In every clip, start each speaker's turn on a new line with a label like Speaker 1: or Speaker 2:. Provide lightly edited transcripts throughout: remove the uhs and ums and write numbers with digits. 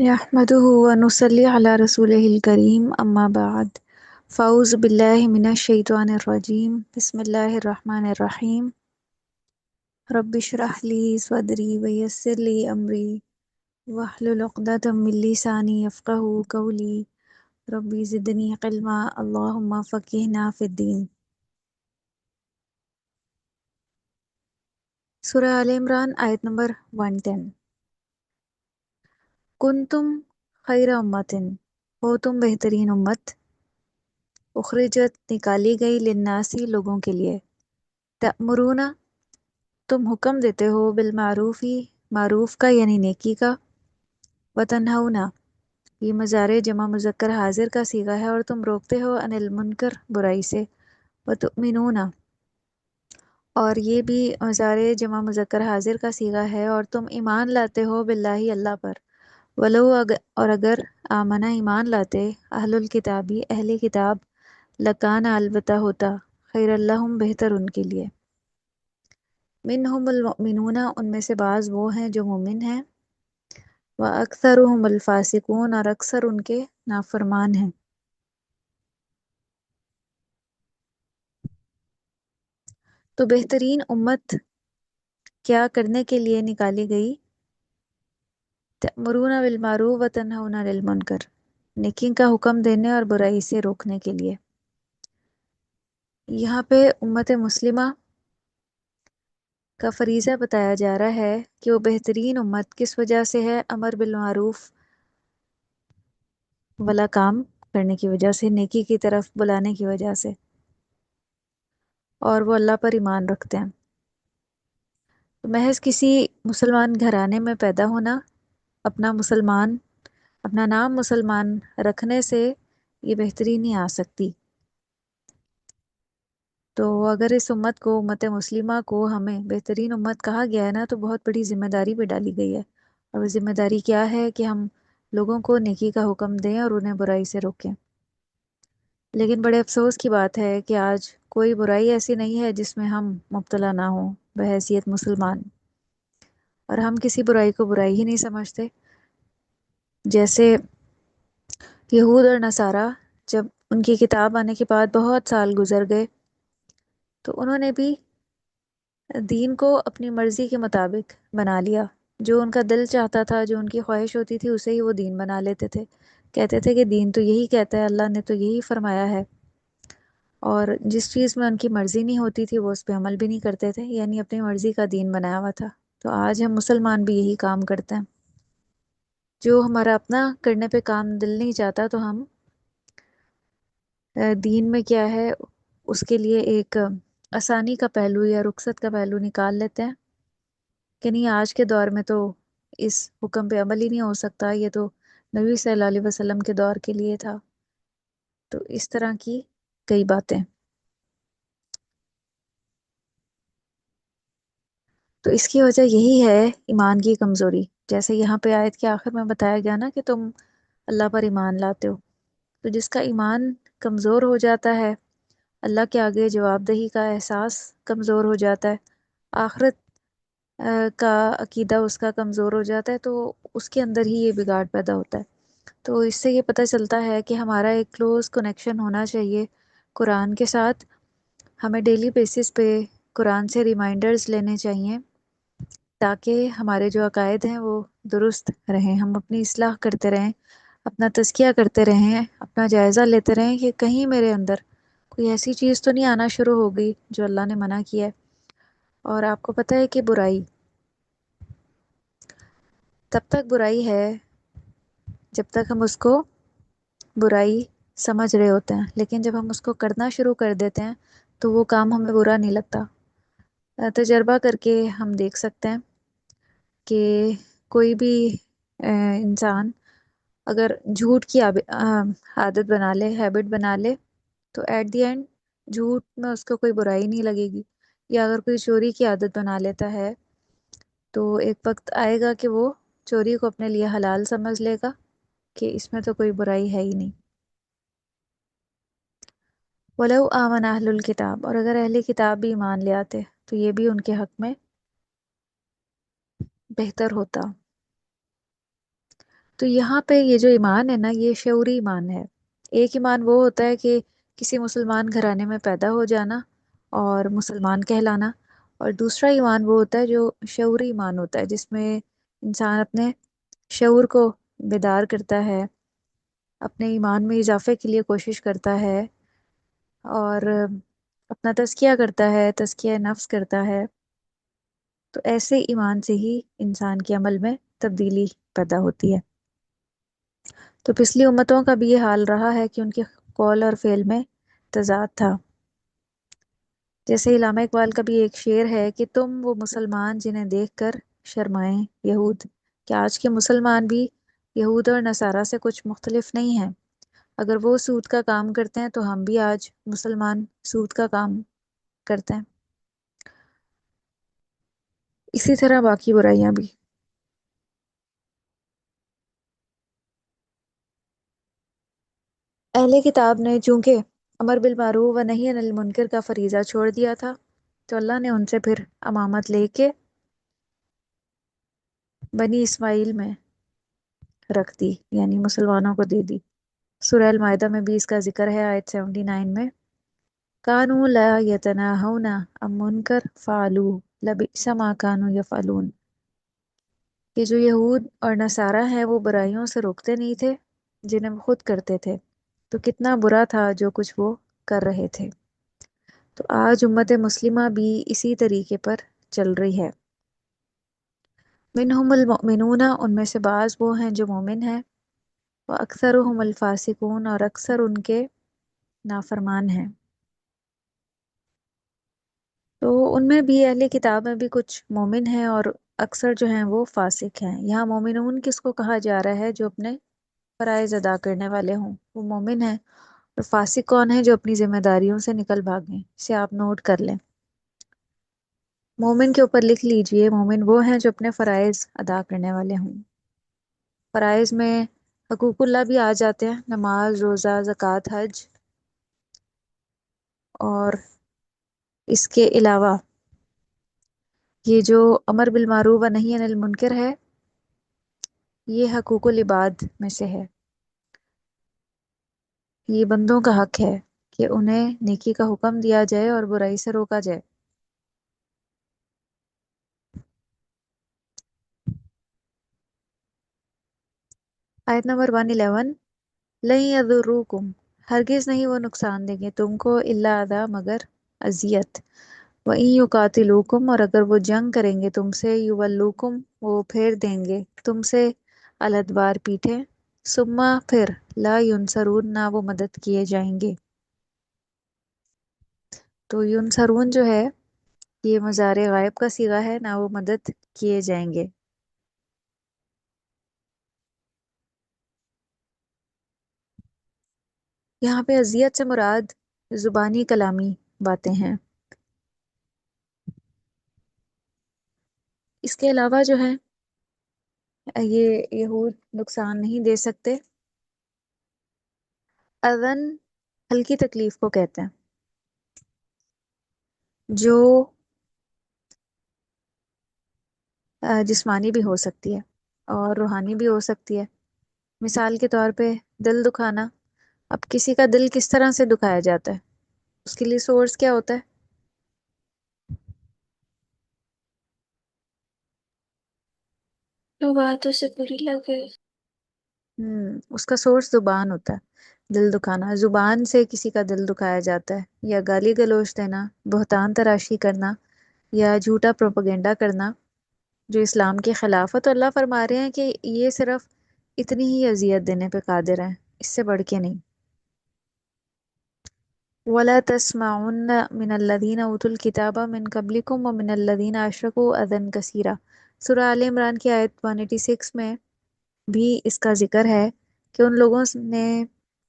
Speaker 1: نحمده ونصلي على رسوله الكريم أما بعد فأعوذ بالله من الشيطان الرجيم بسم الله الرحمن الرحيم رب اشرح لي صدري ويسر لي أمري واحلل عقدة من لساني يفقهوا قولي ربي زدني علما اللهم فقهنا في الدين۔ سورہ آل عمران آیت نمبر 110۔ کنتم خیر امتن، ہو تم بہترین امت، اخرجت نکالی گئی للناسی لوگوں کے لیے، تأمرون تم حکم دیتے ہو بالمعروف ہی معروف کا یعنی نیکی کا، وتنہونا یہ مضارع جمع مذکر حاضر کا صیغہ ہے اور تم روکتے ہو عن المنکر برائی سے، وتؤمنون اور یہ بھی مضارع جمع مذکر حاضر کا صیغہ ہے اور تم ایمان لاتے ہو باللہ اللہ پر، ولو اور اگر آمنہ ایمان لاتے اہل الکتابی اہل کتاب، لکان البتہ ہوتا خیر اللہم بہتر ان کے لیے، منہم المؤمنون ان میں سے بعض وہ ہیں جو مومن ہیں، وَأَكْثَرُهُمُ الْفَاسِقُونَ اور اکثر ان کے نافرمان ہیں۔ تو بہترین امت کیا کرنے کے لیے نکالی گئی؟ تأمرون بالمعروف وتنہون عن المنکر، نیکی کا حکم دینے اور برائی سے روکنے کے لیے۔ یہاں پہ امت مسلمہ کا فریضہ بتایا جا رہا ہے کہ وہ بہترین امت کس وجہ سے ہے، امر بالمعروف والا کام کرنے کی وجہ سے، نیکی کی طرف بلانے کی وجہ سے، اور وہ اللہ پر ایمان رکھتے ہیں۔ محض کسی مسلمان گھرانے میں پیدا ہونا، اپنا نام مسلمان رکھنے سے یہ بہتری نہیں آ سکتی۔ تو اگر اس امت کو، امت مسلمہ کو ہمیں بہترین امت کہا گیا ہے نا، تو بہت بڑی ذمہ داری بھی ڈالی گئی ہے، اور وہ ذمہ داری کیا ہے کہ ہم لوگوں کو نیکی کا حکم دیں اور انہیں برائی سے روکیں۔ لیکن بڑے افسوس کی بات ہے کہ آج کوئی برائی ایسی نہیں ہے جس میں ہم مبتلا نہ ہوں بحیثیت مسلمان، اور ہم کسی برائی کو برائی ہی نہیں سمجھتے۔ جیسے یہود اور نصارہ، جب ان کی کتاب آنے کے بعد بہت سال گزر گئے تو انہوں نے بھی دین کو اپنی مرضی کے مطابق بنا لیا، جو ان کا دل چاہتا تھا، جو ان کی خواہش ہوتی تھی اسے ہی وہ دین بنا لیتے تھے، کہتے تھے کہ دین تو یہی کہتا ہے، اللہ نے تو یہی فرمایا ہے، اور جس چیز میں ان کی مرضی نہیں ہوتی تھی وہ اس پہ عمل بھی نہیں کرتے تھے، یعنی اپنی مرضی کا دین بنایا ہوا تھا۔ تو آج ہم مسلمان بھی یہی کام کرتے ہیں، جو ہمارا اپنا کرنے پہ کام دل نہیں چاہتا تو ہم دین میں کیا ہے اس کے لیے ایک آسانی کا پہلو یا رخصت کا پہلو نکال لیتے ہیں کہ نہیں، آج کے دور میں تو اس حکم پہ عمل ہی نہیں ہو سکتا، یہ تو نبی صلی اللہ علیہ وسلم کے دور کے لیے تھا۔ تو اس طرح کی کئی باتیں، تو اس کی وجہ یہی ہے ایمان کی کمزوری، جیسے یہاں پہ آیت کے آخر میں بتایا گیا نا کہ تم اللہ پر ایمان لاتے ہو، تو جس کا ایمان کمزور ہو جاتا ہے، اللہ کے آگے جواب دہی کا احساس کمزور ہو جاتا ہے، آخرت کا عقیدہ اس کا کمزور ہو جاتا ہے، تو اس کے اندر ہی یہ بگاڑ پیدا ہوتا ہے۔ تو اس سے یہ پتہ چلتا ہے کہ ہمارا ایک کلوز کنیکشن ہونا چاہیے قرآن کے ساتھ، ہمیں ڈیلی بیسس پہ قرآن سے ریمائنڈرز لینے چاہیے تاکہ ہمارے جو عقائد ہیں وہ درست رہیں، ہم اپنی اصلاح کرتے رہیں، اپنا تزکیہ کرتے رہیں، اپنا جائزہ لیتے رہیں کہ کہیں میرے اندر کوئی ایسی چیز تو نہیں آنا شروع ہو گئی جو اللہ نے منع کیا ہے۔ اور آپ کو پتہ ہے کہ برائی تب تک برائی ہے جب تک ہم اس کو برائی سمجھ رہے ہوتے ہیں، لیکن جب ہم اس کو کرنا شروع کر دیتے ہیں تو وہ کام ہمیں برا نہیں لگتا۔ تجربہ کر کے ہم دیکھ سکتے ہیں کہ کوئی بھی انسان اگر جھوٹ کی عادت بنا لے، ہیبٹ بنا لے، تو ایٹ دی اینڈ جھوٹ میں اس کو کوئی برائی نہیں لگے گی، یا اگر کوئی چوری کی عادت بنا لیتا ہے تو ایک وقت آئے گا کہ وہ چوری کو اپنے لیے حلال سمجھ لے گا کہ اس میں تو کوئی برائی ہے ہی نہیں۔ وَلَوْ آمَنَ أَهْلُ الْكِتَابِ اور اگر اہل کتاب بھی ایمان لے آتے تو یہ بھی ان کے حق میں بہتر ہوتا۔ تو یہاں پہ یہ جو ایمان ہے نا، یہ شعوری ایمان ہے۔ ایک ایمان وہ ہوتا ہے کہ کسی مسلمان گھرانے میں پیدا ہو جانا اور مسلمان کہلانا، اور دوسرا ایمان وہ ہوتا ہے جو شعوری ایمان ہوتا ہے، جس میں انسان اپنے شعور کو بیدار کرتا ہے، اپنے ایمان میں اضافے کے لیے کوشش کرتا ہے، اور اپنا تزکیہ کرتا ہے، تزکیہ نفس کرتا ہے۔ تو ایسے ایمان سے ہی انسان کے عمل میں تبدیلی پیدا ہوتی ہے۔ تو پچھلی امتوں کا بھی یہ حال رہا ہے کہ ان کے قول اور فعل میں تضاد تھا۔ جیسے علامہ اقبال کا بھی ایک شعر ہے کہ تم وہ مسلمان جنہیں دیکھ کر شرمائیں یہود، کہ آج کے مسلمان بھی یہود اور نصارہ سے کچھ مختلف نہیں ہیں۔ اگر وہ سود کا کام کرتے ہیں تو ہم بھی آج مسلمان سود کا کام کرتے ہیں، اسی طرح باقی برائیاں بھی۔ اہل کتاب نے چونکہ امر بالمعروف و نہی عن المنکر کا فریضہ چھوڑ دیا تھا، تو اللہ نے ان سے پھر امامت لے کے بنی اسماعیل میں رکھ دی، یعنی مسلمانوں کو دے دی۔ سورہ المائدہ میں بھی اس کا ذکر ہے، آیت 79 میں، کانوا لا یتناہون عن منکر فعلوہ لبئس ما کانوا یفعلون، کہ جو یہود اور نصارہ ہیں وہ برائیوں سے روکتے نہیں تھے جنہیں وہ خود کرتے تھے، تو کتنا برا تھا جو کچھ وہ کر رہے تھے۔ تو آج امت مسلمہ بھی اسی طریقے پر چل رہی ہے۔ منہم المؤمنون، ان میں سے بعض وہ ہیں جو مومن ہیں، وَأَكْثَرُهُمُ الْفَاسِقُونَ، اور اکثر ان کے نافرمان ہیں۔ تو ان میں بھی، اہل کتاب میں بھی کچھ مومن ہیں اور اکثر جو ہیں وہ فاسق ہیں۔ یہاں مومنون کس کو کہا جا رہا ہے؟ جو اپنے فرائض ادا کرنے والے ہوں وہ مومن ہیں، اور فاسق کون ہے؟ جو اپنی ذمہ داریوں سے نکل بھاگیں۔ اسے آپ نوٹ کر لیں، مومن کے اوپر لکھ لیجئے، مومن وہ ہیں جو اپنے فرائض ادا کرنے والے ہوں۔ فرائض میں حقوق اللہ بھی آ جاتے ہیں، نماز، روزہ، زکوٰۃ، حج، اور اس کے علاوہ یہ جو امر بالمعروف و نہی عن المنکر ہے، یہ حقوق العباد میں سے ہے۔ یہ بندوں کا حق ہے کہ انہیں نیکی کا حکم دیا جائے اور برائی سے روکا جائے۔ آیت نمبر 111، لن یضروکم، ہرگز نہیں وہ نقصان دیں گے تم کو، الا اذی، مگر اذیت، وَإِن یقاتلوکم، اور اگر وہ جنگ کریں گے تم سے، یولوکم، وہ پھیر دیں گے تم سے، الادبار، پیٹھیں، ثم، پھر، لا ینصرون، نہ وہ مدد کیے جائیں گے۔ تو ینصرون جو ہے یہ مضارع غائب کا صیغہ ہے، نہ وہ مدد کیے جائیں گے۔ یہاں پہ اذیت سے مراد زبانی کلامی باتیں ہیں۔ اس کے علاوہ جو ہے یہ یہود نقصان نہیں دے سکتے۔ اذن ہلکی تکلیف کو کہتے ہیں، جو جسمانی بھی ہو سکتی ہے اور روحانی بھی ہو سکتی ہے۔ مثال کے طور پہ دل دکھانا۔ اب کسی کا دل کس طرح سے دکھایا جاتا ہے؟ اس کے لیے سورس کیا ہوتا ہے؟
Speaker 2: جو بات اسے بری لگے۔
Speaker 1: اس کا سورس زبان ہوتا ہے، دل دکھانا۔ زبان سے کسی کا دل دکھایا جاتا ہے، یا گالی گلوچ دینا، بہتان تراشی کرنا، یا جھوٹا پروپیگنڈا کرنا جو اسلام کے خلاف ہے۔ تو اللہ فرما رہے ہیں کہ یہ صرف اتنی ہی اذیت دینے پہ قادر ہیں، اس سے بڑھ کے نہیں۔ وَلَا تَسْمَعُنَّ مِنَ الَّذِينَ أُوتُوا الْكِتَابَ مِنْ قَبْلِكُمْ وَمِنَ الَّذِينَ أَشْرَكُوا أَذًى كَثِيرًا، سورہ آل عمران کی آیت 186 میں بھی اس کا ذکر ہے کہ ان لوگوں نے،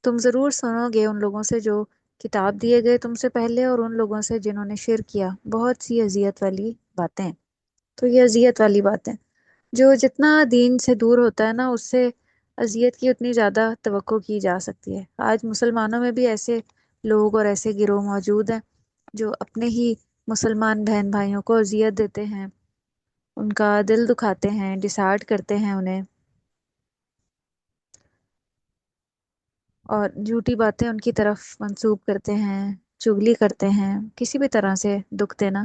Speaker 1: تم ضرور سنو گے ان لوگوں سے جو کتاب دیے گئے تم سے پہلے، اور ان لوگوں سے جنہوں نے شرک کیا، بہت سی اذیت والی باتیں۔ تو یہ اذیت والی باتیں، جو جتنا دین سے دور ہوتا ہے نا، اس سے اذیت کی اتنی زیادہ توقع کی جا سکتی ہے۔ آج مسلمانوں میں بھی ایسے لوگ اور ایسے گروہ موجود ہیں جو اپنے ہی مسلمان بہن بھائیوں کو اذیت دیتے ہیں، ان کا دل دکھاتے ہیں، ڈسہارٹ کرتے ہیں انہیں۔ اور جھوٹی باتیں ان کی طرف منسوب کرتے ہیں، چگلی کرتے ہیں، کسی بھی طرح سے دکھ دینا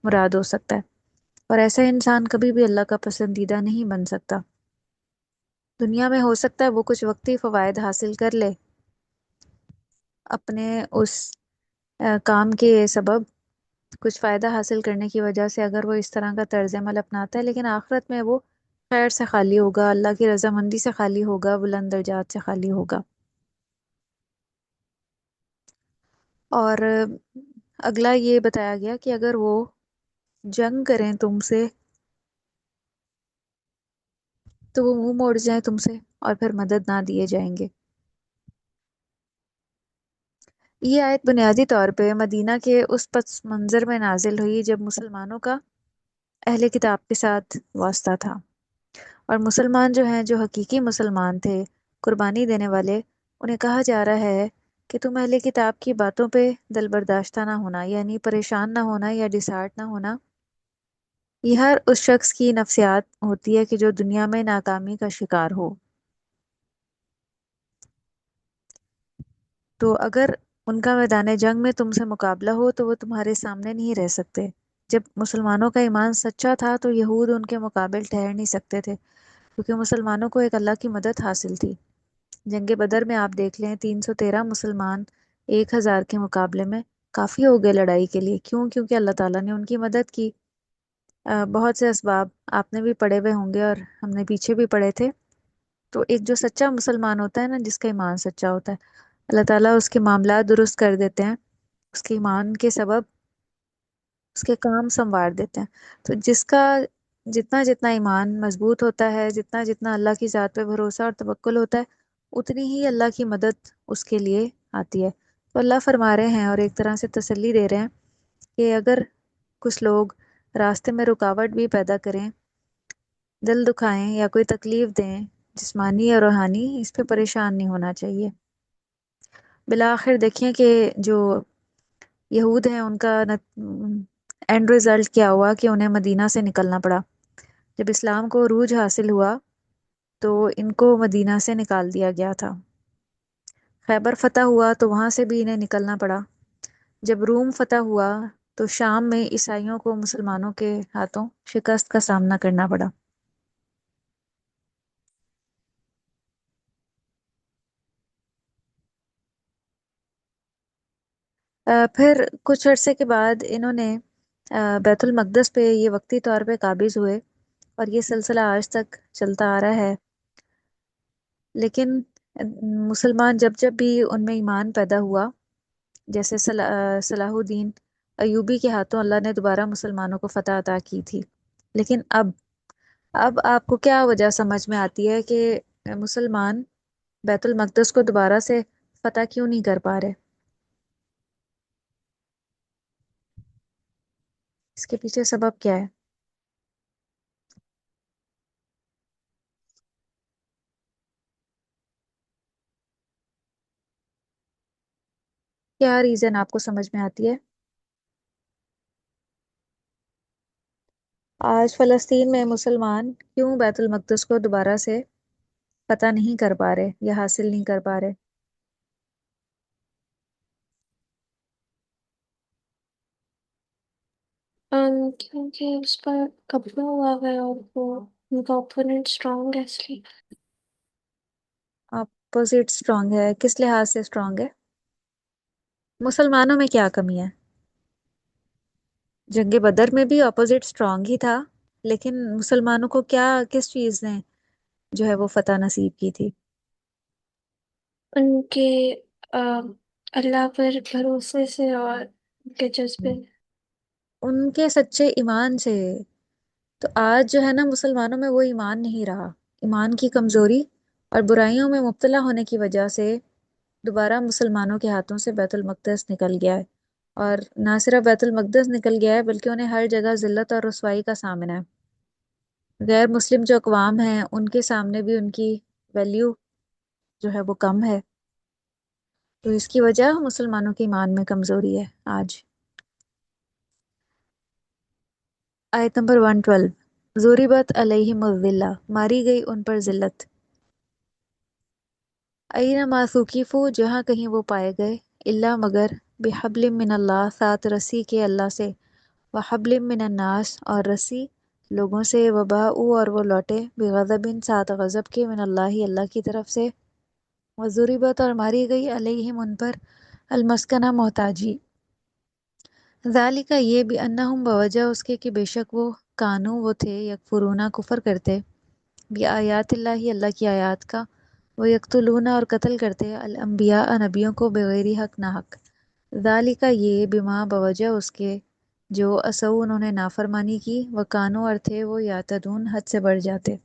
Speaker 1: مراد ہو سکتا ہے، اور ایسا انسان کبھی بھی اللہ کا پسندیدہ نہیں بن سکتا۔ دنیا میں ہو سکتا ہے وہ کچھ وقتی فوائد حاصل کر لے اپنے اس کام کے سبب، کچھ فائدہ حاصل کرنے کی وجہ سے اگر وہ اس طرح کا طرز عمل اپناتا ہے، لیکن آخرت میں وہ خیر سے خالی ہوگا، اللہ کی رضامندی سے خالی ہوگا، بلند درجات سے خالی ہوگا۔ اور اگلا یہ بتایا گیا کہ اگر وہ جنگ کریں تم سے تو وہ منہ موڑ جائیں تم سے اور پھر مدد نہ دیے جائیں گے۔ یہ آیت بنیادی طور پہ مدینہ کے اس پس منظر میں نازل ہوئی جب مسلمانوں کا اہل کتاب کے ساتھ واسطہ تھا، اور مسلمان جو ہیں، جو حقیقی مسلمان تھے، قربانی دینے والے، انہیں کہا جا رہا ہے کہ تم اہل کتاب کی باتوں پہ دل برداشتہ نہ ہونا، یعنی پریشان نہ ہونا یا ڈسہارٹ نہ ہونا۔ یہ ہر اس شخص کی نفسیات ہوتی ہے کہ جو دنیا میں ناکامی کا شکار ہو۔ تو اگر ان کا میدان جنگ میں تم سے مقابلہ ہو تو وہ تمہارے سامنے نہیں رہ سکتے۔ جب مسلمانوں کا ایمان سچا تھا تو یہود ان کے مقابل ٹھہر نہیں سکتے تھے، کیونکہ مسلمانوں کو ایک اللہ کی مدد حاصل تھی۔ جنگ بدر میں آپ دیکھ لیں، 313 مسلمان 1000 کے مقابلے میں کافی ہو گئے لڑائی کے لیے۔ کیوں؟ کیونکہ اللہ تعالیٰ نے ان کی مدد کی۔ بہت سے اسباب آپ نے بھی پڑھے ہوئے ہوں گے اور ہم نے پیچھے بھی پڑھے تھے۔ تو ایک جو سچا مسلمان ہوتا ہے نا، جس کا ایمان سچا ہوتا ہے، اللہ تعالیٰ اس کے معاملات درست کر دیتے ہیں، اس کے ایمان کے سبب اس کے کام سنوار دیتے ہیں۔ تو جس کا جتنا جتنا ایمان مضبوط ہوتا ہے، جتنا جتنا اللہ کی ذات پہ بھروسہ اور توکل ہوتا ہے، اتنی ہی اللہ کی مدد اس کے لیے آتی ہے۔ تو اللہ فرما رہے ہیں اور ایک طرح سے تسلی دے رہے ہیں کہ اگر کچھ لوگ راستے میں رکاوٹ بھی پیدا کریں، دل دکھائیں یا کوئی تکلیف دیں جسمانی یا روحانی، اس پہ پریشان نہیں ہونا چاہیے۔ بالآخر دیکھیں کہ جو یہود ہیں ان کا اینڈ رزلٹ کیا ہوا کہ انہیں مدینہ سے نکلنا پڑا۔ جب اسلام کو عروج حاصل ہوا تو ان کو مدینہ سے نکال دیا گیا تھا۔ خیبر فتح ہوا تو وہاں سے بھی انہیں نکلنا پڑا۔ جب روم فتح ہوا تو شام میں عیسائیوں کو مسلمانوں کے ہاتھوں شکست کا سامنا کرنا پڑا۔ پھر کچھ عرصے کے بعد انہوں نے بیت المقدس پہ یہ وقتی طور پہ قابض ہوئے، اور یہ سلسلہ آج تک چلتا آ رہا ہے۔ لیکن مسلمان جب جب بھی ان میں ایمان پیدا ہوا، جیسے صلاح الدین ایوبی کے ہاتھوں اللہ نے دوبارہ مسلمانوں کو فتح عطا کی تھی، لیکن اب آپ کو کیا وجہ سمجھ میں آتی ہے کہ مسلمان بیت المقدس کو دوبارہ سے فتح کیوں نہیں کر پا رہے؟ اس کے پیچھے سبب کیا ہے؟ کیا ریزن آپ کو سمجھ میں آتی ہے؟ آج فلسطین میں مسلمان کیوں بیت المقدس کو دوبارہ سے فتح نہیں کر پا رہے یا حاصل نہیں کر پا رہے؟
Speaker 2: کیونکہ اس پر قبضہ ہوا ہے اور وہ ان کا اوپوننٹ اسٹرانگ ہے، اس لیے۔
Speaker 1: اپوزٹ اسٹرانگ ہے؟ کس لحاظ سے اسٹرانگ ہے؟ مسلمانوں میں کیا کمی ہے؟ جنگ بدر میں بھی اپوزٹ اسٹرانگ ہی تھا، لیکن مسلمانوں کو کیا، کس چیز نے جو ہے وہ فتح نصیب کی تھی؟
Speaker 2: ان کے آ، اللہ پر بھروسے سے اور ان کے جذبے۔
Speaker 1: ان کے سچے ایمان سے۔ تو آج جو ہے نا، مسلمانوں میں وہ ایمان نہیں رہا۔ ایمان کی کمزوری اور برائیوں میں مبتلا ہونے کی وجہ سے دوبارہ مسلمانوں کے ہاتھوں سے بیت المقدس نکل گیا ہے، اور نہ صرف بیت المقدس نکل گیا ہے بلکہ انہیں ہر جگہ ذلت اور رسوائی کا سامنا ہے۔ غیر مسلم جو اقوام ہیں ان کے سامنے بھی ان کی ویلیو جو ہے وہ کم ہے۔ تو اس کی وجہ مسلمانوں کے ایمان میں کمزوری ہے آج۔ آیت نمبر 112، ضربت علیہم الذلہ، ماری گئی ان پر ذلت۔ اینما ثقفو جہاں کہیں وہ پائے گئے، الا مگر بحبل من اللہ ساتھ رسی کے اللہ سے، وحبل من الناس اور رسی لوگوں سے، وباءوا اور وہ لوٹے بغضب ساتھ غضب کے، من اللہ اللہ کی طرف سے، وضربت اور ماری گئی علیہم ان پر، المسکنہ محتاجی، ذالک یہ بھی انہم بوجہ اس کے کہ بے شک وہ کانو وہ تھے، یکفرونا کفر کرتے، بھی آیات اللہ اللہ کی آیات کا، وہ یقتلون اور قتل کرتے الانبیاء نبیوں کو بغیر حق نہ حق، ذالک یہ بما بوجہ اس کے جو اسو انہوں نے نافرمانی کی، وہ کانو اور تھے وہ یعتدون حد سے بڑھ جاتے۔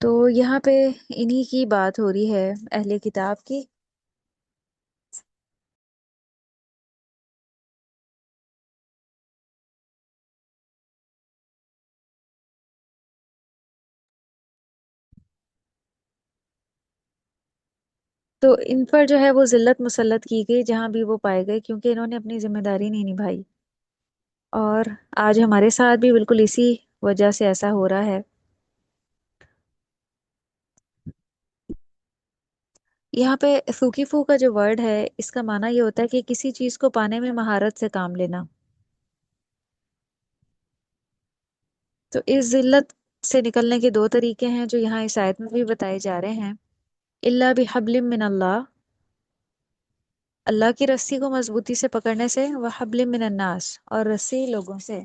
Speaker 1: تو یہاں پہ انہی کی بات ہو رہی ہے اہل کتاب کی۔ تو ان پر جو ہے وہ ذلت مسلط کی گئی جہاں بھی وہ پائے گئے، کیونکہ انہوں نے اپنی ذمہ داری نہیں نبھائی، اور آج ہمارے ساتھ بھی بالکل اسی وجہ سے ایسا ہو رہا ہے۔ یہاں پہ ثقفو کا جو ورڈ ہے اس کا معنی یہ ہوتا ہے کہ کسی چیز کو پانے میں مہارت سے کام لینا۔ تو اس ذلت سے نکلنے کے دو طریقے ہیں جو یہاں اس آیت میں بھی بتائے جا رہے ہیں، الا بحبل من اللہ، اللہ کی رسی کو مضبوطی سے پکڑنے سے، وحبل من الناس اور رسی لوگوں سے۔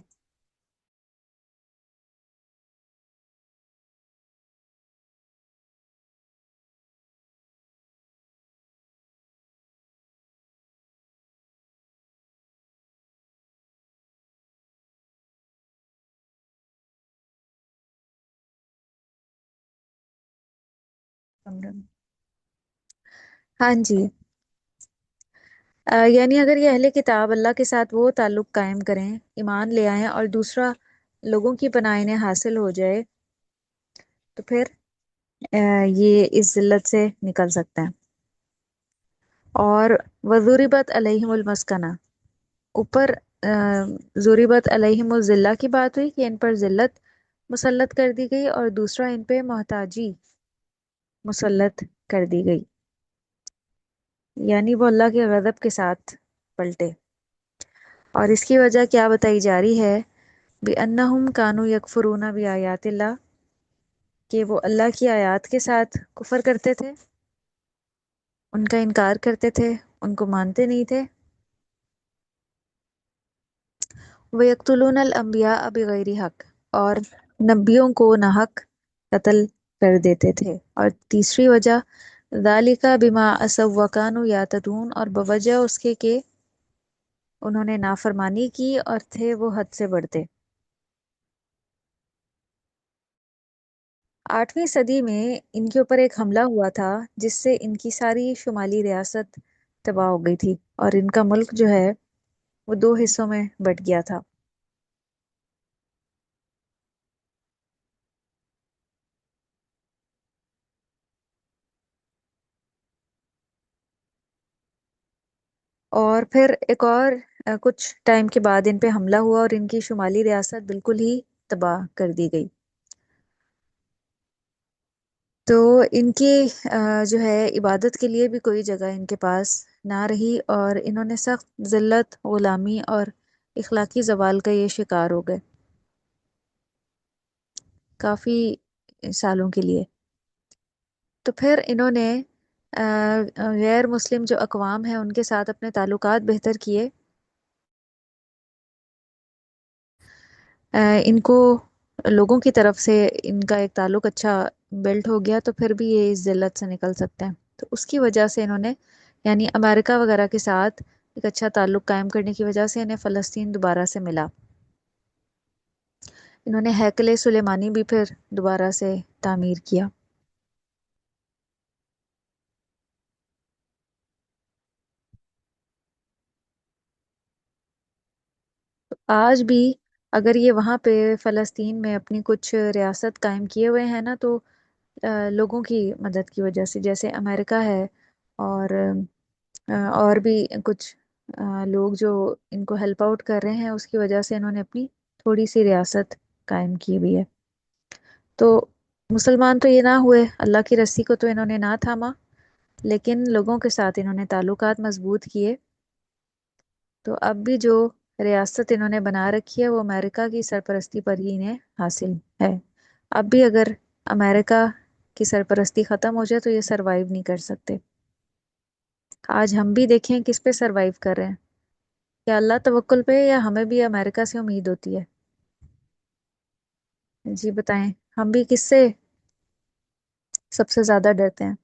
Speaker 1: ہاں جی، یعنی اگر یہ اہل کتاب اللہ کے ساتھ وہ تعلق قائم کریں، ایمان لے آئیں، اور دوسرا لوگوں کی پناہ انہیں حاصل ہو جائے، تو پھر یہ اس ذلت سے نکل سکتا ہے۔ اور وضربت علیہم المسکنہ، اوپر ضربت علیہم الذلہ کی بات ہوئی کہ ان پر ذلت مسلط کر دی گئی، اور دوسرا ان پہ محتاجی مسلط کر دی گئی، یعنی وہ اللہ کے غضب کے ساتھ پلٹے۔ اور اس کی وجہ کیا بتائی جا رہی ہے؟ بِأَنَّهُمْ كَانُوا يَكْفُرُونَ بِآيَاتِ اللَّهِ، کہ وہ اللہ کی آیات کے ساتھ کفر کرتے تھے، ان کا انکار کرتے تھے، ان کو مانتے نہیں تھے۔ وَيَقْتُلُونَ الْأَنْبِيَاءَ بِغَيْرِ حق، اور نبیوں کو ناحق قتل کر دیتے تھے۔ اور تیسری وجہ ذَلِكَ بِمَا عَصَوا وَكَانُوا يَعْتَدُونَ، اور بوجہ اس کے کہ انہوں نے نافرمانی کی اور تھے وہ حد سے بڑھتے۔ 8ویں صدی میں ان کے اوپر ایک حملہ ہوا تھا جس سے ان کی ساری شمالی ریاست تباہ ہو گئی تھی، اور ان کا ملک جو ہے وہ 2 حصوں میں بٹ گیا تھا۔ اور پھر ایک اور کچھ ٹائم کے بعد ان پہ حملہ ہوا اور ان کی شمالی ریاست بالکل ہی تباہ کر دی گئی۔ تو ان کی جو ہے عبادت کے لیے بھی کوئی جگہ ان کے پاس نہ رہی، اور انہوں نے سخت ذلت، غلامی اور اخلاقی زوال کا یہ شکار ہو گئے کافی سالوں کے لیے۔ تو پھر انہوں نے غیر مسلم جو اقوام ہیں ان کے ساتھ اپنے تعلقات بہتر کیے، ان کو لوگوں کی طرف سے ان کا ایک تعلق اچھا بلٹ ہو گیا، تو پھر بھی یہ اس ذلت سے نکل سکتے ہیں۔ تو اس کی وجہ سے انہوں نے، یعنی امریکہ وغیرہ کے ساتھ ایک اچھا تعلق قائم کرنے کی وجہ سے انہیں فلسطین دوبارہ سے ملا۔ انہوں نے ہیکل سلیمانی بھی پھر دوبارہ سے تعمیر کیا۔ آج بھی اگر یہ وہاں پہ فلسطین میں اپنی کچھ ریاست قائم کیے ہوئے ہیں نا، تو لوگوں کی مدد کی وجہ سے، جیسے امریکہ ہے، اور بھی کچھ لوگ جو ان کو ہیلپ آؤٹ کر رہے ہیں، اس کی وجہ سے انہوں نے اپنی تھوڑی سی ریاست قائم کی ہوئی ہے۔ تو مسلمان تو یہ نہ ہوئے، اللہ کی رسی کو تو انہوں نے نہ تھاما، لیکن لوگوں کے ساتھ انہوں نے تعلقات مضبوط کیے۔ تو اب بھی جو ریاست انہوں نے بنا رکھی ہے وہ امریکہ کی سرپرستی پر ہی انہیں حاصل ہے۔ اب بھی اگر امریکہ کی سرپرستی ختم ہو جائے تو یہ سروائیو نہیں کر سکتے۔ آج ہم بھی دیکھیں کس پہ سروائیو کر رہے ہیں، یا اللہ توکل پہ، یا ہمیں بھی امریکہ سے امید ہوتی ہے؟ جی بتائیں، ہم بھی کس سے سب سے زیادہ ڈرتے ہیں؟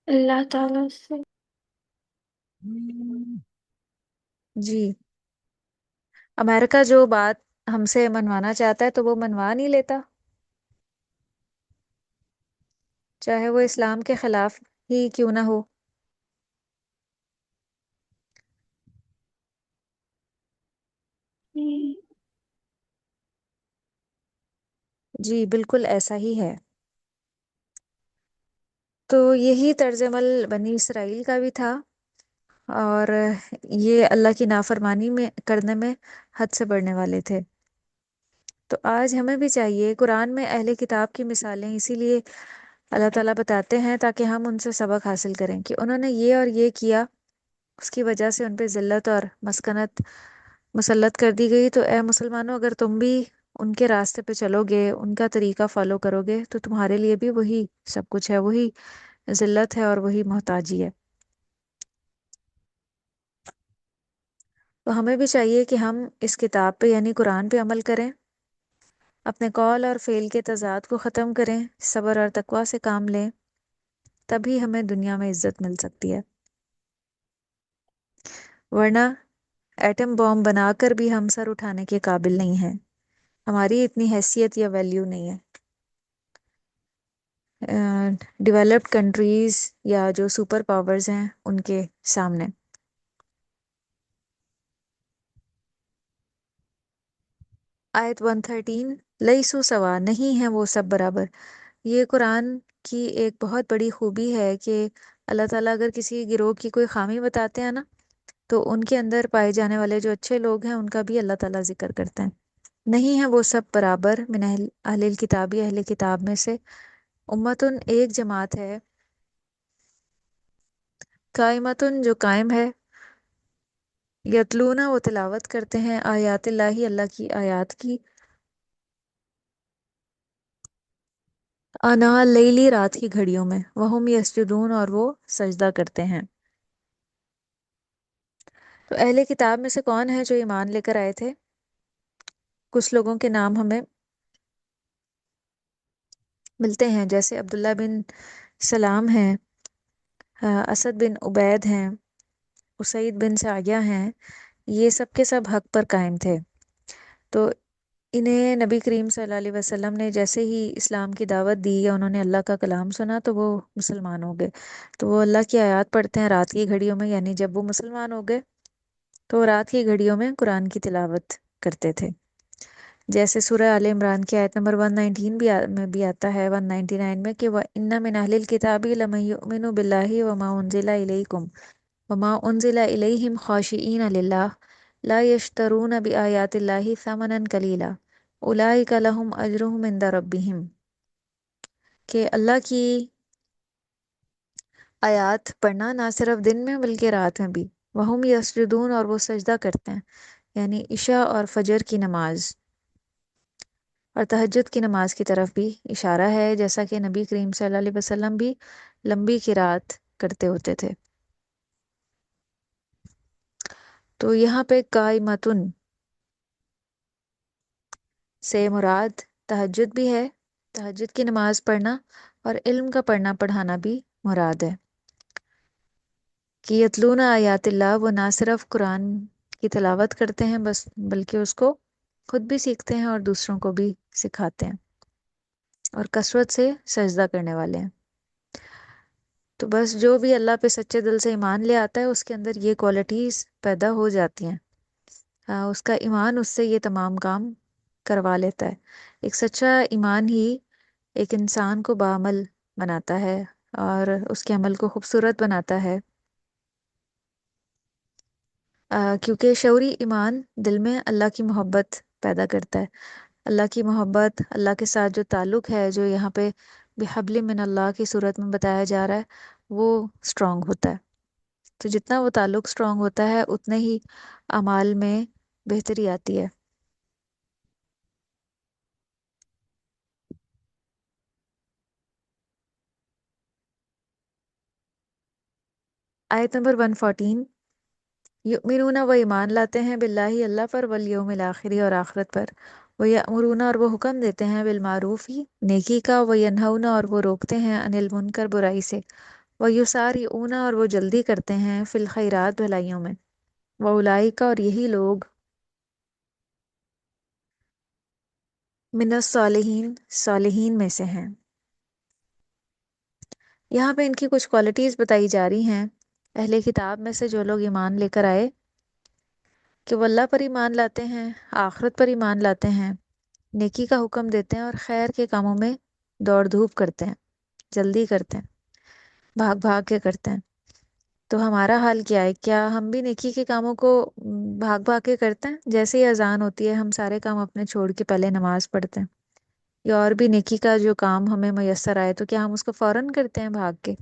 Speaker 2: اللہ تعالیٰ سے۔
Speaker 1: جی، امریکہ جو بات ہم سے منوانا چاہتا ہے تو وہ منوا نہیں لیتا، چاہے وہ اسلام کے خلاف ہی کیوں نہ ہو۔
Speaker 2: ہم،
Speaker 1: جی بالکل ایسا ہی ہے۔ تو یہی طرز عمل بنی اسرائیل کا بھی تھا، اور یہ اللہ کی نافرمانی میں کرنے میں حد سے بڑھنے والے تھے۔ تو آج ہمیں بھی چاہیے، قرآن میں اہل کتاب کی مثالیں اسی لیے اللہ تعالیٰ بتاتے ہیں تاکہ ہم ان سے سبق حاصل کریں کہ انہوں نے یہ اور یہ کیا، اس کی وجہ سے ان پہ ذلت اور مسکنت مسلط کر دی گئی۔ تو اے مسلمانوں، اگر تم بھی ان کے راستے پہ چلو گے، ان کا طریقہ فالو کرو گے، تو تمہارے لیے بھی وہی سب کچھ ہے، وہی ذلت ہے اور وہی محتاجی ہے۔ تو ہمیں بھی چاہیے کہ ہم اس کتاب پہ یعنی قرآن پہ عمل کریں، اپنے قول اور فعل کے تضاد کو ختم کریں، صبر اور تقوی سے کام لیں، تبھی ہمیں دنیا میں عزت مل سکتی ہے۔ ورنہ ایٹم بام بنا کر بھی ہم سر اٹھانے کے قابل نہیں ہیں، ہماری اتنی حیثیت یا ویلیو نہیں ہے۔ ڈیولپڈ کنٹریز یا جو سپر پاورز ہیں ان کے سامنے۔ آیت 113، لیسو سوا، نہیں ہیں وہ سب برابر۔ یہ قرآن کی ایک بہت بڑی خوبی ہے کہ اللہ تعالیٰ اگر کسی گروہ کی کوئی خامی بتاتے ہیں نا، تو ان کے اندر پائے جانے والے جو اچھے لوگ ہیں ان کا بھی اللہ تعالیٰ ذکر کرتے ہیں۔ نہیں ہیں وہ سب برابر، من اہل الکتابی، اہل کتاب میں سے، امتن ایک جماعت ہے، قائمتن جو قائم ہے، یتلونا وہ تلاوت کرتے ہیں، آیات اللہ اللہ کی آیات کی، آنا لیلی رات کی گھڑیوں میں، وہم یسجدون اور وہ سجدہ کرتے ہیں۔ تو اہل کتاب میں سے کون ہے جو ایمان لے کر آئے تھے؟ کچھ لوگوں کے نام ہمیں ملتے ہیں، جیسے عبداللہ بن سلام ہیں، اسد بن عبید ہیں، اسید بن ساریہ ہیں، یہ سب کے سب حق پر قائم تھے۔ تو انہیں نبی کریم صلی اللہ علیہ وسلم نے جیسے ہی اسلام کی دعوت دی یا انہوں نے اللہ کا کلام سنا تو وہ مسلمان ہو گئے۔ تو وہ اللہ کی آیات پڑھتے ہیں رات کی گھڑیوں میں، یعنی جب وہ مسلمان ہو گئے تو وہ رات کی گھڑیوں میں قرآن کی تلاوت کرتے تھے۔ جیسے سورہ آل عمران کی آیت نمبر 119 میں بھی آتا ہے، 199 میں، کہ وَإِنَّ مِنْ أَهْلِ الْكِتَابِ لَمَن يُؤْمِنُ بِاللَّهِ وَمَا أُنزِلَ إِلَيْكُمْ وَمَا أُنزِلَ إِلَيْهِمْ خَاشِعِينَ لِلَّهِ لَا يَشْتَرُونَ بِآيَاتِ اللَّهِ ثَمَنًا قَلِيلًا أُولَئِكَ لَهُمْ أَجْرُهُمْ عِنْدَ رَبِّهِمْ، کہ اللہ کی آیات پڑھنا نہ صرف دن میں بلکہ رات میں بھی، وَهُمْ يَسْجُدُونَ اور وہ سجدہ کرتے ہیں، یعنی عشاء اور فجر کی نماز اور تہجد کی نماز کی طرف بھی اشارہ ہے، جیسا کہ نبی کریم صلی اللہ علیہ وسلم بھی لمبی قرات کرتے ہوتے تھے۔ تو یہاں پہ قائمتن سے مراد تہجد بھی ہے، تہجد کی نماز پڑھنا، اور علم کا پڑھنا پڑھانا بھی مراد ہے۔ کہ یتلون آیات اللہ، وہ نہ صرف قرآن کی تلاوت کرتے ہیں بس، بلکہ اس کو خود بھی سیکھتے ہیں اور دوسروں کو بھی سکھاتے ہیں، اور کثرت سے سجدہ کرنے والے ہیں۔ تو بس جو بھی اللہ پہ سچے دل سے ایمان لے آتا ہے اس کے اندر یہ کوالٹیز پیدا ہو جاتی ہیں، اس کا ایمان اس سے یہ تمام کام کروا لیتا ہے۔ ایک سچا ایمان ہی ایک انسان کو بعمل بناتا ہے اور اس کے عمل کو خوبصورت بناتا ہے، کیونکہ شعوری ایمان دل میں اللہ کی محبت پیدا کرتا ہے۔ اللہ کی محبت، اللہ کے ساتھ جو تعلق ہے، جو یہاں پہ بحبل من اللہ کی صورت میں بتایا جا رہا ہے، وہ اسٹرانگ ہوتا ہے۔ تو جتنا وہ تعلق اسٹرانگ ہوتا ہے اتنے ہی اعمال میں بہتری آتی ہے۔ آیت نمبر 114، یؤمنون، وہ ایمان لاتے ہیں، باللہ اللہ پر، والیوم الآخری، اور آخرت پر، وہ یأمرون، اور وہ حکم دیتے ہیں، بالمعروف ہی نیکی کا، وہ ینہون، اور وہ روکتے ہیں، عن المنکر برائی سے، وہ یسارعون، اور وہ جلدی کرتے ہیں، فی الخیرات بھلائیوں میں، وہ اولئک، اور یہی لوگ، من الصالحین، صالحین میں سے ہیں۔ یہاں پہ ان کی کچھ کوالٹیز بتائی جا رہی ہیں، اہل کتاب میں سے جو لوگ ایمان لے کر آئے، کہ وہ اللہ پر ایمان لاتے ہیں، آخرت پر ایمان لاتے ہیں، نیکی کا حکم دیتے ہیں، اور خیر کے کاموں میں دوڑ دھوپ کرتے ہیں، جلدی کرتے ہیں، بھاگ بھاگ کے کرتے ہیں۔ تو ہمارا حال کیا ہے؟ کیا ہم بھی نیکی کے کاموں کو بھاگ بھاگ کے کرتے ہیں؟ جیسے ہی اذان ہوتی ہے ہم سارے کام اپنے چھوڑ کے پہلے نماز پڑھتے ہیں، یا اور بھی نیکی کا جو کام ہمیں میسر آئے تو کیا ہم اس کو فوراً کرتے ہیں بھاگ کے؟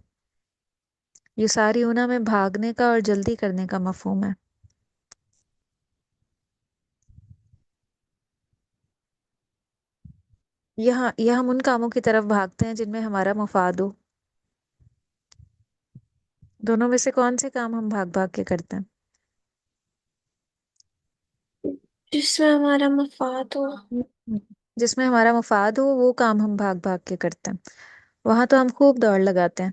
Speaker 1: یہ ساری اونا میں بھاگنے کا اور جلدی کرنے کا مفہوم ہے۔ یہاں یہ ہم ان کاموں کی طرف بھاگتے ہیں جن میں ہمارا مفاد ہو۔ دونوں میں سے کون سے کام ہم بھاگ بھاگ کے کرتے ہیں؟
Speaker 2: جس میں ہمارا مفاد ہو۔
Speaker 1: جس میں ہمارا مفاد ہو وہ کام ہم بھاگ بھاگ کے کرتے ہیں، وہاں تو ہم خوب دوڑ لگاتے ہیں،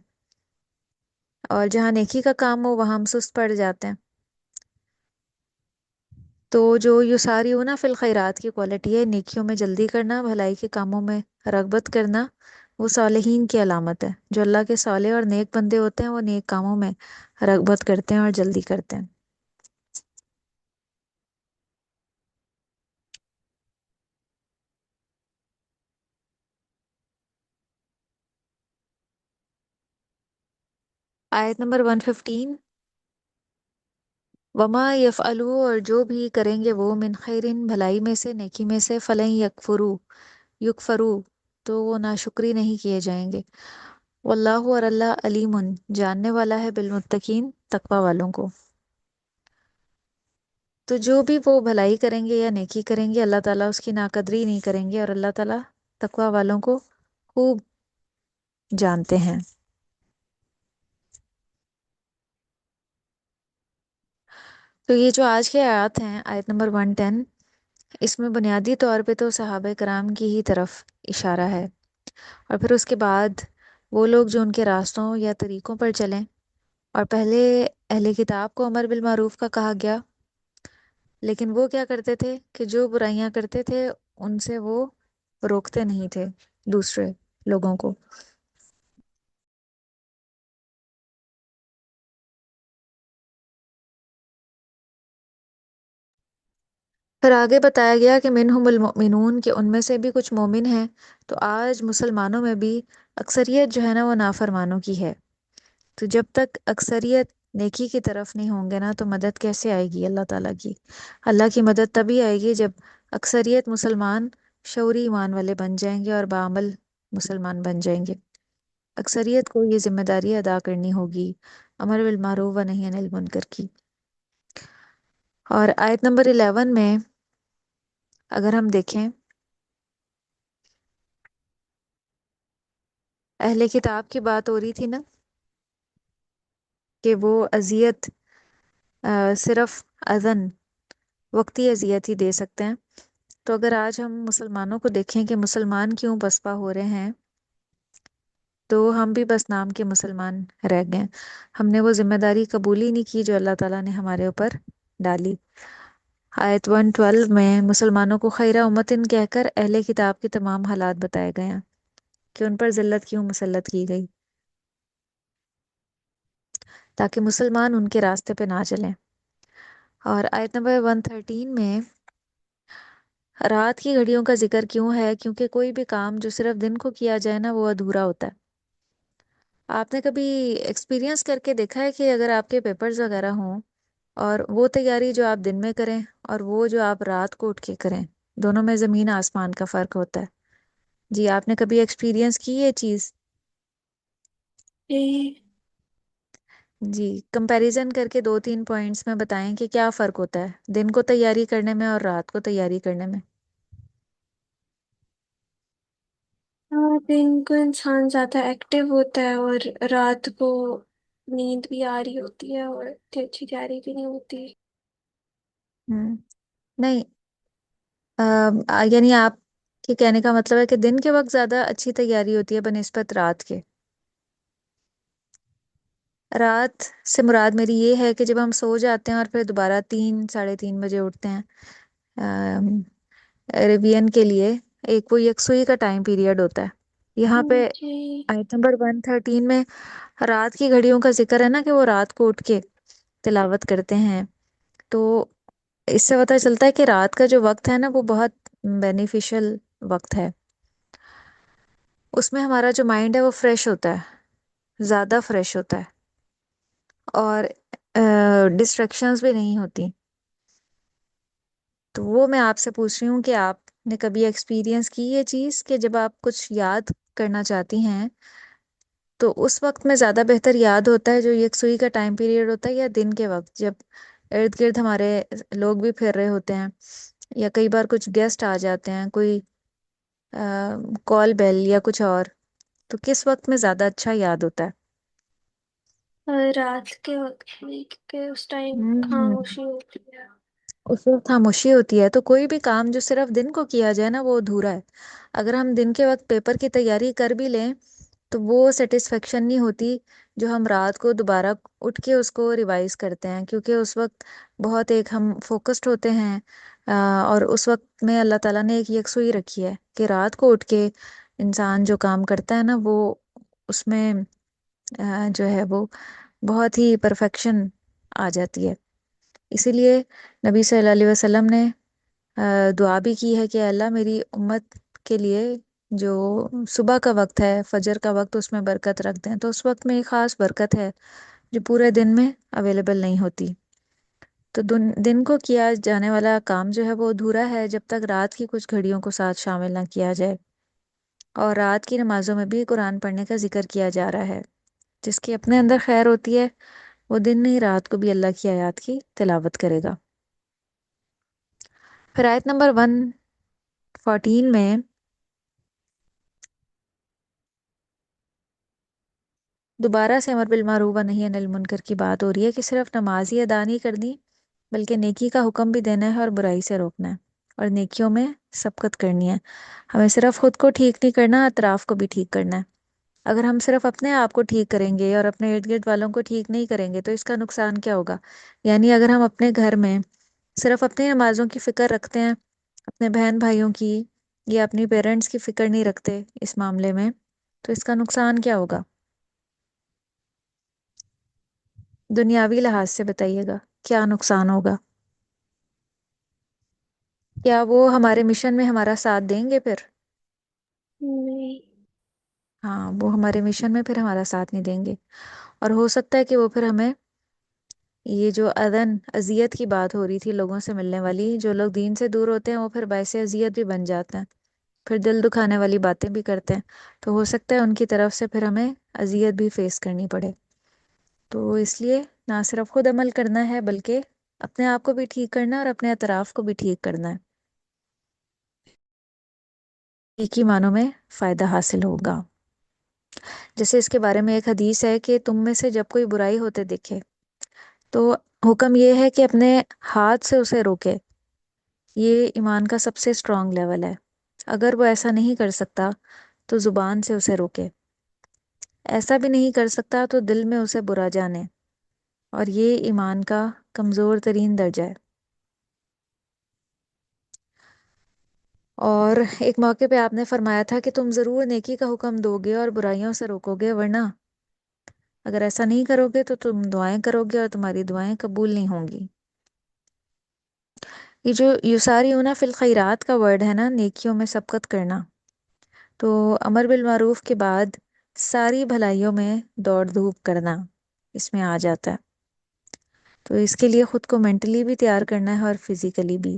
Speaker 1: اور جہاں نیکی کا کام ہو وہاں ہم سست پڑ جاتے ہیں۔ تو جو یساریون فی الخیرات کی کوالٹی ہے، نیکیوں میں جلدی کرنا، بھلائی کے کاموں میں رغبت کرنا، وہ صالحین کی علامت ہے۔ جو اللہ کے صالح اور نیک بندے ہوتے ہیں وہ نیک کاموں میں رغبت کرتے ہیں اور جلدی کرتے ہیں۔ آیت نمبر 115، وما یفعلوا، اور جو بھی کریں گے وہ، من خیرن، بھلائی میں سے، نیکی میں سے، فلن یکفرو، تو وہ ناشکری نہیں کیے جائیں گے، واللہ، اور اللہ، علیم، جاننے والا ہے، بالمتقین، تقوی والوں کو۔ تو جو بھی وہ بھلائی کریں گے یا نیکی کریں گے، اللہ تعالیٰ اس کی ناقدری نہیں کریں گے، اور اللہ تعالیٰ تقوی والوں کو خوب جانتے ہیں۔ تو یہ جو آج کے آیات ہیں، آیت نمبر 110، اس میں بنیادی طور پہ تو صحابہ کرام کی ہی طرف اشارہ ہے، اور پھر اس کے بعد وہ لوگ جو ان کے راستوں یا طریقوں پر چلیں، اور پہلے اہل کتاب کو امر بالمعروف کا کہا گیا، لیکن وہ کیا کرتے تھے کہ جو برائیاں کرتے تھے ان سے وہ روکتے نہیں تھے دوسرے لوگوں کو۔ پھر آگے بتایا گیا کہ منہم المؤمنون، کہ ان میں سے بھی کچھ مومن ہیں۔ تو آج مسلمانوں میں بھی اکثریت جو ہے نا وہ نافرمانوں کی ہے۔ تو جب تک اکثریت نیکی کی طرف نہیں ہوں گے نا تو مدد کیسے آئے گی اللہ تعالیٰ کی؟ اللہ کی مدد تبھی آئے گی جب اکثریت مسلمان شعوری ایمان والے بن جائیں گے اور بعمل مسلمان بن جائیں گے۔ اکثریت کو یہ ذمہ داری ادا کرنی ہوگی امر بالمعروف و نہی عن المنکر کی۔ اور آیت نمبر 11 میں اگر ہم دیکھیں، اہل کتاب کی بات ہو رہی تھی نا کہ وہ اذیت صرف اذن، وقتی اذیت ہی دے سکتے ہیں۔ تو اگر آج ہم مسلمانوں کو دیکھیں کہ مسلمان کیوں پسپا ہو رہے ہیں، تو ہم بھی بس نام کے مسلمان رہ گئے، ہم نے وہ ذمہ داری قبول ہی نہیں کی جو اللہ تعالیٰ نے ہمارے اوپر ڈالی۔ آیت 112 میں مسلمانوں کو خیرہ امتن کہہ کر اہل کتاب کے تمام حالات بتائے گئے ہیں کہ ان پر ذلت کیوں مسلط کی گئی، تاکہ مسلمان ان کے راستے پہ نہ چلیں۔ اور آیت نمبر 113 میں رات کی گھڑیوں کا ذکر کیوں ہے؟ کیونکہ کوئی بھی کام جو صرف دن کو کیا جائے نا وہ ادھورا ہوتا ہے۔ آپ نے کبھی ایکسپیرینس کر کے دیکھا ہے کہ اگر آپ کے پیپرز وغیرہ ہوں اور وہ تیاری جو آپ دن میں کریں اور وہ جو آپ رات کو اٹھ کے کریں، دونوں میں زمین آسمان کا فرق ہوتا ہے. جی آپ نے کبھی ایکسپیرینس کی یہ چیز؟
Speaker 2: جی
Speaker 1: جی کمپیریزن کر کے 2-3 پوائنٹس میں بتائیں کہ کیا فرق ہوتا ہے دن کو تیاری کرنے میں اور رات کو تیاری کرنے میں.
Speaker 2: ہاں، دن کو انسان زیادہ ایکٹیو ہوتا ہے اور رات کو نیند بھی آ رہی ہوتی ہے اور اتنی اچھی تیاری بھی نہیں ہوتی.
Speaker 1: نہیں یعنی آپ کے کہنے کا مطلب ہے کہ دن کے وقت زیادہ اچھی تیاری ہوتی ہے بنسبت رات کے. رات سے مراد میری یہ ہے کہ جب ہم سو جاتے ہیں اور پھر دوبارہ 3-3:30 بجے اٹھتے ہیں ریویژن کے لیے، ایک وہ یکسوئی کا ٹائم پیریڈ ہوتا ہے. یہاں پہ
Speaker 2: جی
Speaker 1: آیت نمبر 113 میں رات کی گھڑیوں کا ذکر ہے نا، کہ وہ رات کو اٹھ کے تلاوت کرتے ہیں. تو اس سے پتہ چلتا ہے کہ رات کا جو وقت ہے نا وہ بہت بینیفیشل وقت ہے. اس میں ہمارا جو مائنڈ ہے وہ فریش ہوتا ہے، زیادہ فریش ہوتا ہے، اور ڈسٹریکشنز بھی نہیں ہوتی. تو وہ میں آپ سے پوچھ رہی ہوں کہ آپ نے کبھی ایکسپیرینس کی یہ چیز کہ جب آپ کچھ یاد کرنا چاہتی ہیں تو اس وقت میں زیادہ بہتر یاد ہوتا ہے جو یکسوئی کا ٹائم پیریڈ ہوتا ہے، یا دن کے وقت جب ارد گرد ہمارے لوگ بھی پھر رہے ہوتے ہیں، یا کئی بار کچھ گیسٹ آ جاتے ہیں، کوئی کال بیل یا کچھ اور، تو کس وقت میں زیادہ اچھا یاد ہوتا ہے؟
Speaker 2: اور رات کے وقت میں، کیونکہ اس ٹائم
Speaker 1: ہوں
Speaker 2: خاموشی ہوتی ہے.
Speaker 1: اس وقت خاموشی ہوتی ہے، تو کوئی بھی کام جو صرف دن کو کیا جائے نا وہ ادھورا ہے. اگر ہم دن کے وقت پیپر کی تیاری کر بھی لیں تو وہ سیٹسفیکشن نہیں ہوتی جو ہم رات کو دوبارہ اٹھ کے اس کو ریوائز کرتے ہیں، کیونکہ اس وقت بہت ایک ہم فوکسڈ ہوتے ہیں. اور اس وقت میں اللہ تعالیٰ نے ایک یکسوئی رکھی ہے کہ رات کو اٹھ کے انسان جو کام کرتا ہے نا وہ اس میں جو ہے وہ بہت ہی پرفیکشن آ جاتی ہے. اسی لیے نبی صلی اللہ علیہ وسلم نے دعا بھی کی ہے کہ اللہ میری امت کے لیے جو صبح کا وقت ہے، فجر کا وقت، اس میں برکت رکھ دیں. تو اس وقت میں ایک خاص برکت ہے جو پورے دن میں اویلیبل نہیں ہوتی. تو دن کو کیا جانے والا کام جو ہے وہ ادھورا ہے جب تک رات کی کچھ گھڑیوں کو ساتھ شامل نہ کیا جائے. اور رات کی نمازوں میں بھی قرآن پڑھنے کا ذکر کیا جا رہا ہے. جس کی اپنے اندر خیر ہوتی ہے وہ دن نہیں رات کو بھی اللہ کی آیات کی تلاوت کرے گا. پھر آیت نمبر 114 میں دوبارہ سے امر بالمعروف و نہی عن المنکر کی بات ہو رہی ہے کہ صرف نماز ہی ادا نہیں کرنی بلکہ نیکی کا حکم بھی دینا ہے اور برائی سے روکنا ہے، اور نیکیوں میں سبقت کرنی ہے. ہمیں صرف خود کو ٹھیک نہیں کرنا، اطراف کو بھی ٹھیک کرنا ہے. اگر ہم صرف اپنے آپ کو ٹھیک کریں گے اور اپنے ارد گرد والوں کو ٹھیک نہیں کریں گے تو اس کا نقصان کیا ہوگا؟ یعنی اگر ہم اپنے گھر میں صرف اپنی نمازوں کی فکر رکھتے ہیں، اپنے بہن بھائیوں کی یا اپنی پیرنٹس کی فکر نہیں رکھتے اس معاملے میں، تو اس کا نقصان کیا ہوگا؟ دنیاوی لحاظ سے بتائیے گا کیا نقصان ہوگا؟ کیا وہ ہمارے مشن میں ہمارا ساتھ دیں گے پھر؟
Speaker 2: نہیں.
Speaker 1: ہاں، وہ ہمارے مشن میں پھر ہمارا ساتھ نہیں دیں گے. اور ہو سکتا ہے کہ وہ پھر ہمیں یہ جو اذیت کی بات ہو رہی تھی لوگوں سے ملنے والی، جو لوگ دین سے دور ہوتے ہیں وہ پھر باعث اذیت بھی بن جاتے ہیں، پھر دل دکھانے والی باتیں بھی کرتے ہیں. تو ہو سکتا ہے ان کی طرف سے پھر ہمیں اذیت بھی فیس کرنی پڑے. تو اس لیے نہ صرف خود عمل کرنا ہے بلکہ اپنے آپ کو بھی ٹھیک کرنا ہے اور اپنے اطراف کو بھی ٹھیک کرنا ہے. ایک ہی معنوں میں فائدہ حاصل ہوگا. جیسے اس کے بارے میں ایک حدیث ہے کہ تم میں سے جب کوئی برائی ہوتے دیکھے تو حکم یہ ہے کہ اپنے ہاتھ سے اسے روکے. یہ ایمان کا سب سے اسٹرانگ لیول ہے. اگر وہ ایسا نہیں کر سکتا تو زبان سے اسے روکے. ایسا بھی نہیں کر سکتا تو دل میں اسے برا جانے، اور یہ ایمان کا کمزور ترین درجہ ہے. اور ایک موقع پہ آپ نے فرمایا تھا کہ تم ضرور نیکی کا حکم دو گے اور برائیوں سے روکو گے، ورنہ اگر ایسا نہیں کرو گے تو تم دعائیں کرو گے اور تمہاری دعائیں قبول نہیں ہوں گی. یہ جو یساریون فی الخیرات کا ورڈ ہے نا، نیکیوں میں سبقت کرنا، تو امر بالمعروف کے بعد ساری بھلائیوں میں دوڑ دھوپ کرنا اس میں آ جاتا ہے. تو اس کے لیے خود کو مینٹلی بھی تیار کرنا ہے اور فزیکلی بھی.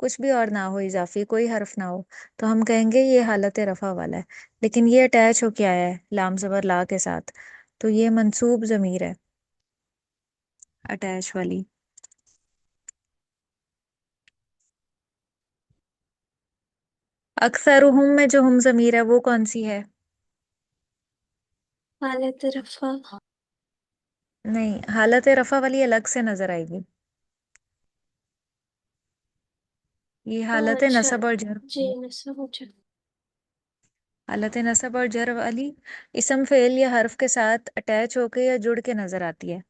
Speaker 1: کچھ بھی اور نہ ہو، اضافی کوئی حرف نہ ہو، تو ہم کہیں گے یہ حالت رفع والا ہے. لیکن یہ اٹیچ ہو کے آیا ہے لام زبر لا کے ساتھ، تو یہ منصوب ضمیر ہے، اٹیچ والی. اکثرہم میں جو ہم ضمیر ہے وہ کون سی ہے؟
Speaker 2: حالت رفع.
Speaker 1: نہیں، حالت رفع والی الگ سے نظر آئے گی. یہ حالت
Speaker 2: اچھا
Speaker 1: نصب اور جر.
Speaker 2: جی، نصب ہو جائے.
Speaker 1: حالت نصب اور جر والی اسم فعل یا حرف کے ساتھ اٹیچ ہو کے یا جڑ کے نظر آتی ہے.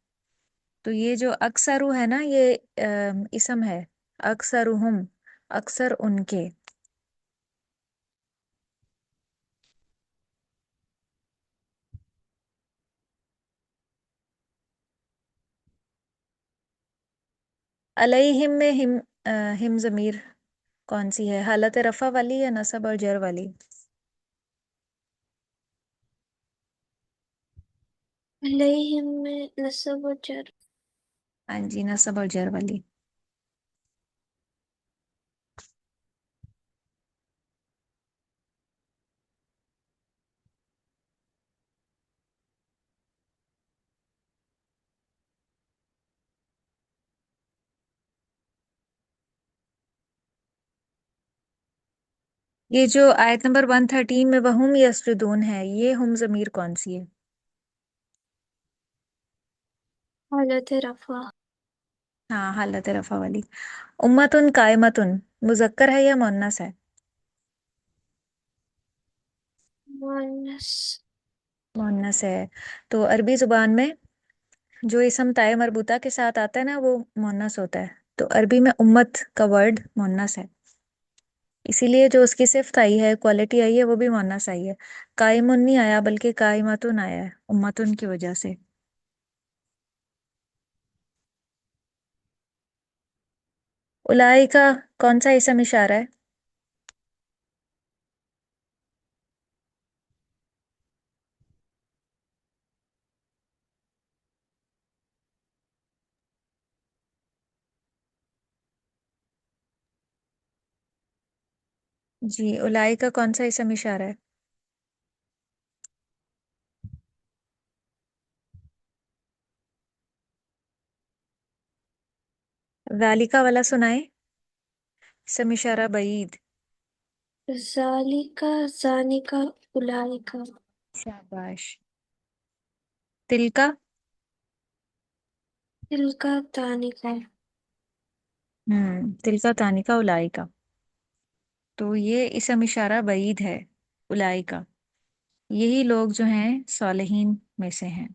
Speaker 1: تو یہ جو اکثرو ہے نا، یہ اسم ہے. اکثرہم، اکثر ان کے. علیہم میں ہم ضمیر کون سی ہے؟ حالت رفع والی یا نصب اور جر والی؟
Speaker 2: علیہم میں نصب و جر.
Speaker 1: ہاں جی، نصب اور جر والی. یہ جو آیت نمبر 113 میں وہم یسجدون ہے، یہ ہم ضمیر کون سی ہے؟
Speaker 2: حالت رفع.
Speaker 1: ہاں، حالت رفع والی. امتن قائمتن مذکر ہے یا مؤنث ہے؟
Speaker 2: مؤنث.
Speaker 1: مؤنث ہے. تو عربی زبان میں جو اسم تائے مربوطہ کے ساتھ آتا ہے نا، وہ مؤنث ہوتا ہے. تو عربی میں امت کا ورڈ مؤنث ہے، اسی لیے جو اس کی صفت آئی ہے، کوالٹی آئی ہے، وہ بھی مؤنث آئی ہے. قائمن نہیں آیا بلکہ قائمتن آیا ہے امتن کی وجہ سے. الائی کا کون سا اسم اشارہ ہے؟ جی، الائی کا کون سا اسم اشارہ ہے؟ ذالکا والا سنائے، اسم اشارہ بعید.
Speaker 2: ذالکا، زانکا، اولئکا.
Speaker 1: شاباش. تلکا.
Speaker 2: تلکا، تانکا.
Speaker 1: تلکا تانکا الائی کا. تو یہ اسم اشارہ بعید ہے الائی کا. یہی لوگ جو ہیں صالحین میں سے ہیں.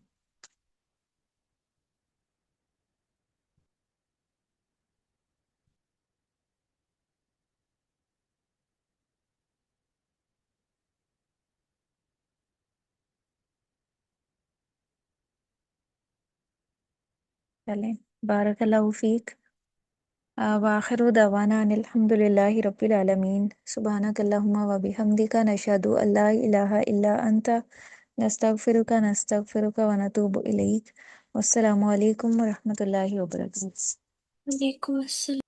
Speaker 1: چلیں، بارک اللہ فیک. وآخر دعوانا ان الحمد للہ رب العالمین. سبحانک اللہم و بحمدک، نشہد ان لا الہ الا انت، نستغفرک ونتوب الیک. والسلام علیکم ورحمۃ اللہ وبرکاتہ.
Speaker 2: وعلیکم السلام.